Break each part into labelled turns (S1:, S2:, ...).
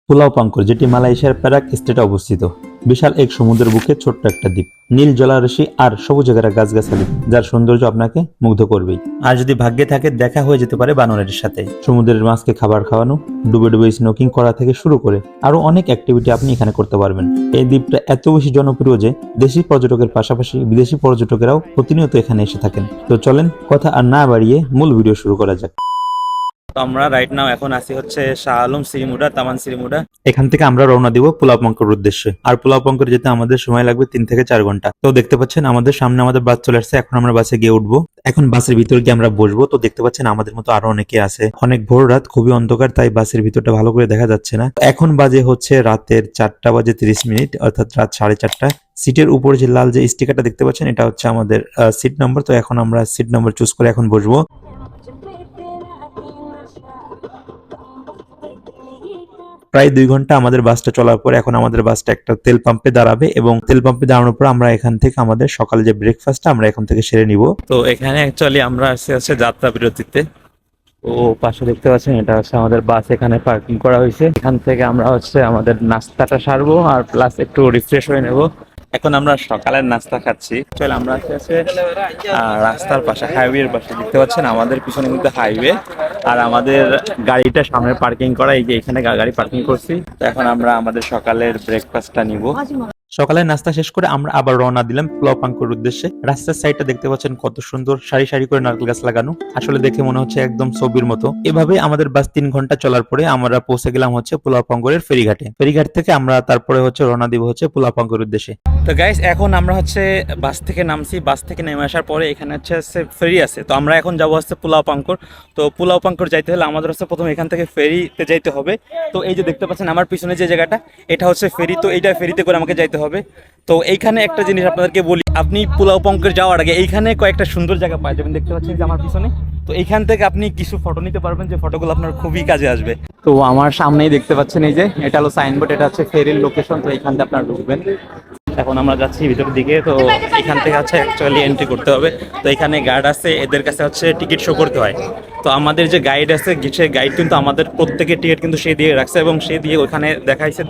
S1: পুলাও পাঙ্কর, যেটি মালয়েশিয়ার পেরাক স্টেটে অবস্থিত। বিশাল এক সমুদ্রের বুকে ছোট্ট একটা দ্বীপ, নীল জলারাশি আর সবুজ ঘেরা গাছগাছালি, যার সৌন্দর্য আপনাকে মুগ্ধ করবেই। আর যদি ভাগ্যে থাকে, দেখা হয়ে যেতে পারে বানরের সাথে। সমুদ্রের মাছকে খাবার খাওয়ানো, ডুবে ডুবে স্নোকিং করা থেকে শুরু করে আরো অনেক অ্যাক্টিভিটি আপনি এখানে করতে পারবেন। এই দ্বীপটা এত বেশি জনপ্রিয় যে দেশি পর্যটকের পাশাপাশি বিদেশি পর্যটকেরাও প্রতিনিয়ত এখানে এসে থাকেন। তো চলেন কথা আর না বাড়িয়ে মূল ভিডিও শুরু করা যাক। তো আমরা রাইট নাও এখন আসি হচ্ছে শাহ আলম সিরিমুডা, তামান সিরিমুডা। এখান থেকে আমরা রওনা দিব পুলাও পাঙ্কর উদ্দেশ্যে। আর পুলাও পাঙ্কর যেতে আমাদের সময় লাগবে 3 থেকে 4 ঘন্টা। তো দেখতে পাচ্ছেন আমাদের সামনে আমাদের বাস চলে আসছে। এখন আমরা বাসে গিয়ে উঠবো। এখন বাসের ভিতরে গিয়ে আমরা বসবো। তো দেখতে পাচ্ছেন আমাদের মতো আরো অনেকে আছে। অনেক ভোর রাত, খুবই অন্ধকার, তাই বাসের ভিতরটা ভালো করে দেখা যাচ্ছে না। এখন বাজে হচ্ছে রাতের 4টা বাজে 30 মিনিট, অর্থাৎ রাত 4:30। সিটের উপরে যে লাল যে স্টিকারটা দেখতে পাচ্ছেন, এটা হচ্ছে আমাদের সিট নাম্বার। তো এখন আমরা সিট নাম্বার চুজ করে এখন বসবো। প্রায় 2 ঘন্টা আমাদের বাসটা চলার পর এখন আমাদের বাসটা একটা তেল পাম্পে দাঁড়াবে, এবং তেল পাম্পে দাঁড়ানোর পর আমরা এখান থেকে আমাদের সকালে যে ব্রেকফাস্টটা আমরা এখন থেকে সেরে নিব। তো এখানে অ্যাকচুয়ালি আমরা হচ্ছে যাত্রা বিরতিতে। ও পাশে দেখতে পাচ্ছেন, এটা হচ্ছে আমাদের বাস, এখানে পার্কিং করা হয়েছে। এখান থেকে আমরা হচ্ছে আমাদের নাস্তাটা সারবো আর প্লাস একটু রিফ্রেশ হয়ে নেব। এখন আমরা সকালের নাস্তা খাচ্ছি। চল আমরা হচ্ছে রাস্তার পাশে, হাইওয়ের পাশে দেখতে পাচ্ছেন আমাদের পিছনে কিন্তু হাইওয়ে, আর আমাদের গাড়িটা সামনে পার্কিং করা, এই যে এখানে গাড়ি পার্কিং করছি। তো এখন আমরা আমাদের সকালের ব্রেকফাস্টটা নিব। সকালের নাস্তা শেষ করে আমরা আবার রওনা দিলাম পুলাও পাঙ্কর উদ্দেশ্যে। রাস্তার সাইডটা দেখতে পাচ্ছেন কত সুন্দর, সারি সারি করে নারকেল গাছ লাগানো। আসলে দেখে মনে হচ্ছে একদম ছবির মতো। এভাবে আমাদের বাস 3 ঘন্টা চলার পরে আমরা পৌঁছে গেলাম হচ্ছে পুলাও পাঙ্করের ফেরিঘাটে। ফেরিঘাট থেকে আমরা তারপরে হচ্ছে রওনা দিব হচ্ছে পুলাও পাঙ্কর উদ্দেশ্যে। তো গাইস, এখন আমরা হচ্ছে বাস থেকে নামছি। বাস থেকে নেমে আসার পরে এখানে হচ্ছে ফেরি আছে। তো আমরা এখন যাবো হচ্ছে পুলাও পাঙ্কর। তো পুলাও পাঙ্কর যাইতে হলে আমাদের হচ্ছে প্রথমে এখান থেকে ফেরিতে যাইতে হবে। তো এই যে দেখতে পাচ্ছেন আমার পিছনে যে জায়গাটা, এটা হচ্ছে ফেরি। তো এইটা ফেরিতে করে আমাকে যাইতে হবে। তো এইখানে একটা জিনিস আপনাদেরকে বলি, আপনি পুলাও পাঙ্কর যাওয়ার আগে এইখানে কয়েকটা সুন্দর জায়গা পাই যাবেন। দেখতে পাচ্ছেন যে আমার পিছনে, তো এইখান থেকে আপনি কিছু ফটো নিতে পারবেন, যে ফটোগুলো আপনার খুবই কাজে আসবে। তো আমার সামনেই দেখতে পাচ্ছেন এই যে এটা হলো সাইনবোর্ড, এটা হচ্ছে ফেরির লোকেশন। তো এইখান থেকে আপনারা ঢুকবেন। এখন আমরা যাচ্ছি ভিতরের দিকে। তো এখান থেকে হচ্ছে অ্যাকচুয়ালি এন্ট্রি করতে হবে। তো এখানে গার্ড আছে, এদের কাছে হচ্ছে টিকিট শো করতে হয়। তো আমাদের যে গাইড আছে, সে গাইড কিন্তু আমাদের প্রত্যেকের টিকিট কিন্তু সে দিয়ে রাখছে, এবং সে দিয়ে ওইখানে দেখাইছে।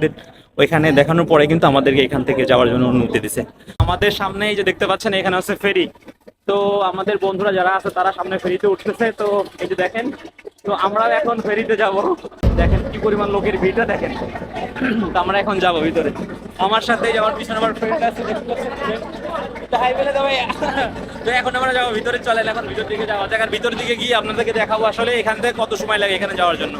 S1: ওইখানে দেখানোর পরে কিন্তু আমাদেরকে এখান থেকে যাওয়ার জন্য অনুমতি দিছে। আমাদের সামনে এই যে দেখতে পাচ্ছেন, এখানে হচ্ছে ফেরি। তো আমাদের বন্ধুরা যারা আছে তারা সামনে ফেরিতে উঠতেছে। তো এই যে দেখেন, তো আমরা এখন ফেরিতে যাব। দেখেন কি পরিমাণ লোকের ভিড়টা দেখেন। তো আমরা এখন যাব ভিতরে। আমার সাথে যাওয়ার পিছনে আমার ফ্রেন্ড আছে, তো এখন আমরা যাবো ভিতরে। চলেন এখন ভিতর দিকে যাওয়া যাক, আর ভিতর দিকে গিয়ে আপনাদেরকে দেখাবো আসলে এখান থেকে কত সময় লাগে এখানে যাওয়ার জন্য।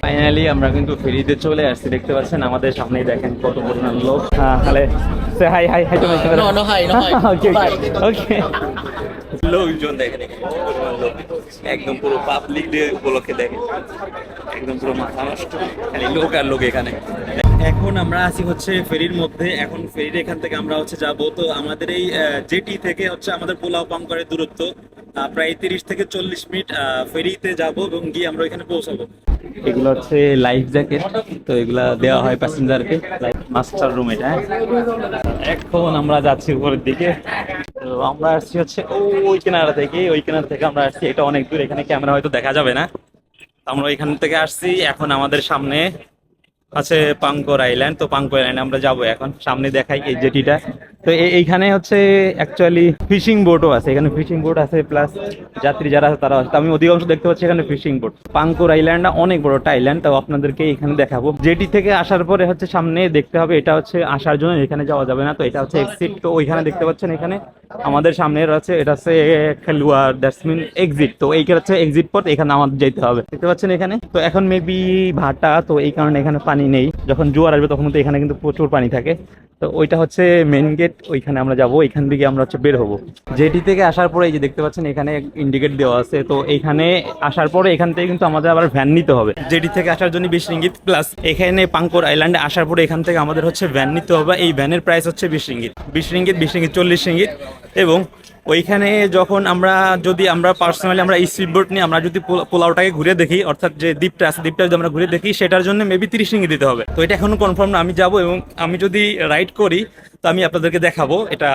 S1: ফাইনালি আমরা কিন্তু ফেরিতে চলে আসছি। দেখতে পাচ্ছেন আমাদের সামনেই দেখেন কত পরিমাণ লোক। তাহলে হাই হাই হাই, তুমি ওকে। লোকজন দেখেন, একদম পুরো পাবলিক ডে উপলক্ষে দেখেন, একদম পুরো মাথা নষ্ট, খালি লোক আর লোক এখানে। এখন আমরা আছি হচ্ছে ফেরির মধ্যে। এখন ফেরির এখান থেকে আমরা হচ্ছে যাবো। তো আমাদের এই জেটি থেকে হচ্ছে আমাদের পুলাও পাঙ্করের দূরত্ব প্রায় 30 থেকে 40 মিনিট ফেরিতে যাবো, এবং গিয়ে আমরা এখানে পৌঁছাবো। এগুলো হচ্ছে লাইফ জ্যাকেট। তো এগুলা দেওয়া হয় প্যাসেঞ্জারকে, মাস্টার রুম এটা। এখন আমরা যাচ্ছি উপরের দিকে। তো আমরা আসছি হচ্ছে ওই কিনারা থেকে, ওই কিনারা থেকে আমরা আসছি। এটা অনেক দূর, এখানে ক্যামেরা হয়তো দেখা যাবে না। আমরা এখান থেকে আসছি। এখন আমাদের সামনে আছে পাঙ্কর আইল্যান্ড। তো পাঙ্কর আইল্যান্ড আমরা যাবো এখন। সামনে দেখাই এই জেটিটা। তো এইখানে হচ্ছে অ্যাকচুয়ালি ফিশিং বোটও আছে। এখানে ফিশিং বোট আছে, প্লাস যাত্রী যারা আছে তারা আছে। আমি অধিকাংশ দেখতে পাচ্ছি এখানে ফিশিং বোট। পাঙ্কর আইল্যান্ডটা অনেক বড় একটা আইল্যান্ড। তো আপনাদেরকে এখানে দেখাবো। জেটি থেকে আসার পরে হচ্ছে সামনে দেখতে হবে, এটা হচ্ছে আসার জন্য, এখানে যাওয়া যাবে না। তো এটা হচ্ছে এক্সিট। তো ওইখানে দেখতে পাচ্ছেন, এখানে আমাদের সামনে আছে, এটা হচ্ছে খেলুয়ার, দ্যাটস মিন এক্সিট। তো এইখানে হচ্ছে এক্সিট পথ, এখানে আমাদের যেতে হবে। দেখতে পাচ্ছেন এখানে। তো এখন মেবি ভাটা, তো এই কারণে এখানে পানি নেই। যখন জোয়ার আসবে তখন তো এখানে কিন্তু প্রচুর পানি থাকে। তো ওইটা হচ্ছে মেন গেট, ওইখানে আমরা যাবো। এখান থেকে আমরা হচ্ছে বের হবো। জেটি থেকে আসার পরে এই যে দেখতে পাচ্ছেন এখানে ইন্ডিকেট দেওয়া আছে। তো এখানে আসার পরে এখান থেকে কিন্তু আমাদের আবার ভ্যান নিতে হবে। জেটি থেকে আসার জন্য 20 রিঙ্গিত, প্লাস এখানে পাঙ্কর আইল্যান্ডে আসার পরে এখান থেকে আমাদের হচ্ছে ভ্যান নিতে হবে। এই ভ্যানের প্রাইস হচ্ছে 20 রিঙ্গিত, 20 রিঙ্গিত, 20 রিঙ্গিত, 40 রিঙ্গিত। এবং ওইখানে যখন যদি আমরা পার্সোনালি আমরা এই স্পিড বোট নিয়ে আমরা যদি পোলাওটাকে ঘুরে দেখি, অর্থাৎ যে দ্বীপটা আছে, দ্বীপটা যদি আমরা ঘুরে দেখি, সেটার জন্য মেবি 30 রিঙ্গিত দিতে হবে। তো এটা এখনো কনফার্ম না, আমি যাবো। এবং আমি যদি রাইড করি তো আমি আপনাদেরকে দেখাবো এটা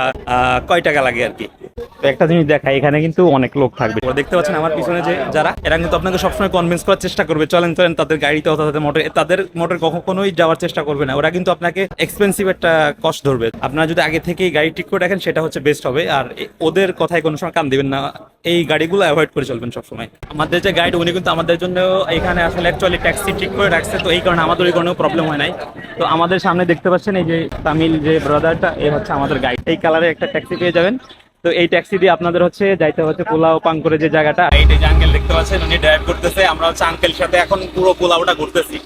S1: কয় টাকা লাগে আর কি।
S2: তো একটা জিনিস দেখাই, এখানে কিন্তু অনেক লোক থাকবে। দেখতে পাচ্ছেন আমার পিছনে যে যারা, এরা কিন্তু আপনাকে সবসময় কনভিন্স করার চেষ্টা করবে, চলেন চলেন তাদের গাড়িতে অথবা তাদের মোটর কখনোই যাওয়ার চেষ্টা করবে না। ওরা কিন্তু আপনাকে এক্সপেন্সিভ একটা কস্ট ধরবে। আপনারা যদি আগে থেকেই গাড়ি ঠিক করে রাখেন সেটা হচ্ছে বেস্ট হবে। আর ওদের কথায় কোনো সময় কান দিবেন না, এই গাড়িগুলো অ্যাভয়েড করে চলবেন সবসময়। আমাদের যে গাইড উনি কিন্তু আমাদের জন্য এখানে আসলে অ্যাকচুয়ালি ট্যাক্সি ঠিক করে রাখছে, তো এই কারণে আমাদের ওই কোনো প্রবলেম হয় নাই। তো আমাদের সামনে দেখতে পাচ্ছেন এই যে তামিল যে ব্রাদারটা, এ হচ্ছে আমাদের গাইড। এই কালারে একটা ট্যাক্সি পেয়ে যাবেন। তো এই ট্যাক্সি দিয়ে আপনাদের হচ্ছে যাইতে হচ্ছে পোলাও পাঙ্করে যে জায়গাটা, এই যে আঙ্কেল দেখতে পাচ্ছেন উনি ড্রাইভ করতেছে। আমরা হচ্ছে আঙ্কেল সাথে এখন পুরো পোলাওটা ঘুরতেছি।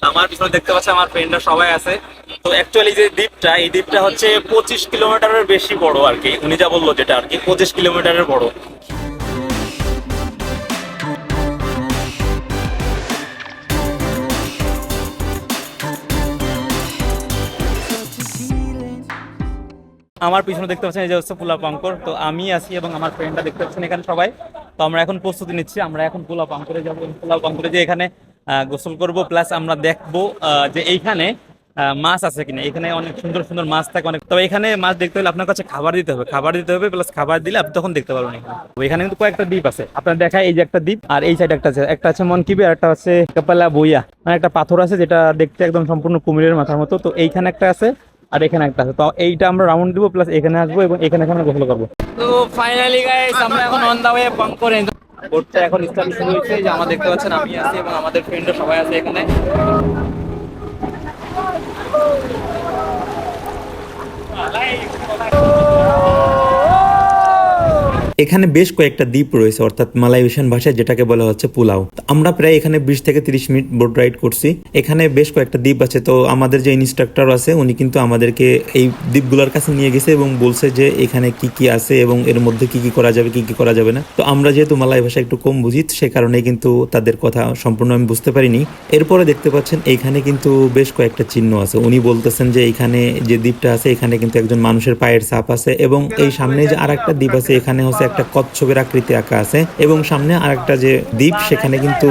S2: আমার পিছনে দেখতে পাচ্ছি আমার ফ্রেন্ডরা সবাই আছে। তো অ্যাকচুয়ালি যে দ্বীপটা, এই দ্বীপটা হচ্ছে 25 কিলোমিটারের বেশি বড় আর কি, উনি যা বললো যেটা আর কি 25 কিলোমিটারের বড়। আমার পিছনে দেখতে পাচ্ছেন এই যে হচ্ছে পোলা পাঙ্কর। তো আমি আছি এবং আমার ফ্রেন্ডরা দেখতে পাচ্ছেন এখানে সবাই। তো আমরা এখন প্রস্তুতি নিচ্ছি, আমরা এখন পোলা পাঙ্করে যাবো। পোলা পাঙ্করে যে এখানে গোসল করব, প্লাস আমরা দেখবো যে এইখানে মাছ আছে কিনা। এখানে অনেক সুন্দর সুন্দর মাছ থাকে অনেক। তবে এখানে মাছ দেখতে হলে আপনার কাছে খাবার দিতে হবে, প্লাস খাবার দিলে আপনি তখন দেখতে পারবেন। এখানে কিন্তু কয়েকটা দ্বীপ আছে, আপনার দেখায় এই যে একটা দ্বীপ, আর এই সাইডে একটা আছে মনকিবি, আর একটা আছে কাপালা বইয়া, মানে একটা পাথর আছে যেটা দেখতে একদম সম্পূর্ণ কুমিরের মাথার মতো। তো এইখানে একটা আছে আর এখানে একটা আছে। তো এইটা আমরা রাউন্ড দিব, প্লাস এখানে আসবো এবং এখানে আমরা গোসল করবো। তো ফাইনালি গাইস আমরা এখন অন দা ওয়ে পাঙ্করে। বোটটা এখন স্টার্ট শুরু হয়েছে, যে আমরা দেখতে পাচ্ছেন আমি আছি এবং আমাদের ফ্রেন্ডরা সবাই আছে এখানে।
S1: এখানে বেশ কয়েকটা দ্বীপ রয়েছে, অর্থাৎ মালয়েশিয়ান ভাষায় যেটাকে বলা হচ্ছে পুলাও। আমরা প্রায় এখানে 20 থেকে 30 মিনিট বোট রাইড করছি। এখানে বেশ কয়েকটা দ্বীপ আছে। তো আমাদের যে ইনস্ট্রাক্টর আছে উনি কিন্তু আমাদেরকে এই দ্বীপগুলোর কাছে নিয়ে গেছে এবং বলছে যে এখানে কি কি আছে এবং এর মধ্যে কি কি করা যাবে কি কি করা যাবে না। তো আমরা যেহেতু মালয় ভাষা একটু কম বুঝি, সে কারণে কিন্তু তাদের কথা সম্পূর্ণ আমি বুঝতে পারিনি। এরপরে দেখতে পাচ্ছেন এইখানে কিন্তু বেশ কয়েকটা চিহ্ন আছে। উনি বলতেছেন যে এখানে যে দ্বীপটা আছে এখানে কিন্তু একজন মানুষের পায়ের ছাপ আছে, এবং এই সামনে যে আরেকটা দ্বীপ আছে এখানে হচ্ছে একটা কচ্ছপের আকৃতি আঁকা আছে, এবং সামনে আরেকটা যে দ্বীপ সেখানে কিন্তু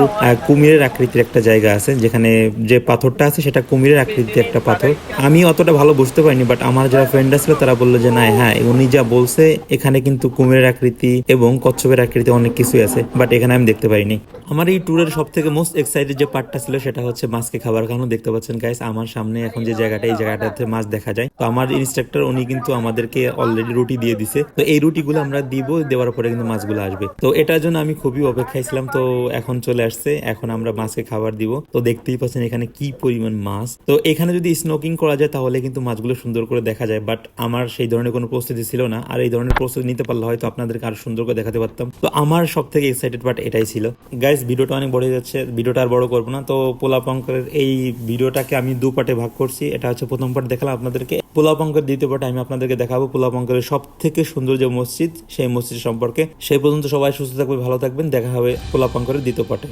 S1: কুমিরের আকৃতির একটা জায়গা আছে, যেখানে যে পাথরটা আছে সেটা কুমিরের আকৃতির একটা পাথর। আমি অতটা ভালো বুঝতে পারিনি, বাট আমার যারা ফ্রেন্ড ছিল তারা বললো যে না, হ্যাঁ উনি যা বলছে এখানে কিন্তু কুমিরের আকৃতি এবং কচ্ছপের আকৃতি অনেক কিছুই আছে, বাট এখানে আমি দেখতে পারিনি। আমার এই ট্যুরের সব থেকে মোস্ট এক্সাইটেড যে পার্টটা ছিল সেটা হচ্ছে মাছকে খাবার খাওয়ানো। দেখতে পাচ্ছেন গাইস আমার সামনে এখন যে জায়গাটা, এই জায়গাটাতে মাছ দেখা যায়। তো আমার ইনস্ট্রাক্টর উনি কিন্তু আমাদেরকে অলরেডি রুটি দিয়ে দিছে। তো এই রুটিগুলো আমরা দিব, দেওয়ার পরে কিন্তু মাছগুলো আসবে। তো এটার জন্য আমি খুবই অপেক্ষায় ছিলাম। তো এখন চলে আসছে, এখন আমরা মাছকে খাবার দিব। তো দেখতেই পাচ্ছেন এখানে কি পরিমাণ মাছ। তো এখানে যদি স্নোকিং করা যায় তাহলে কিন্তু মাছগুলো সুন্দর করে দেখা যায়, বাট আমার সেই ধরনের কোনো প্রস্তুতি ছিল না। আর এই ধরনের প্রস্তুতি নিতে পারলে হয়তো আপনাদেরকে আরো সুন্দর করে দেখাতে পারতাম। তো আমার সব থেকে এক্সাইটেড পার্ট এটাই ছিল। গাইস ভিডিওটা অনেক বড় হয়ে যাচ্ছে, ভিডিওটা আর বড় করবো না। তো পোলা পাঙ্করের এই ভিডিওটাকে আমি দু পার্টে ভাগ করছি। এটা হচ্ছে প্রথম পার্ট দেখালাম আপনাদেরকে। পোলা পাঙ্করের দ্বিতীয় পার্টে আমি আপনাদেরকে দেখাবো পোলা পাঙ্করের সব থেকে সুন্দর যে মসজিদ, সেই মসজিদ সম্পর্কে। সেই পর্যন্ত সবাই সুস্থ থাকবে, ভালো থাকবেন। দেখা হবে পোলা পাঙ্করের দ্বিতীয় পার্টে।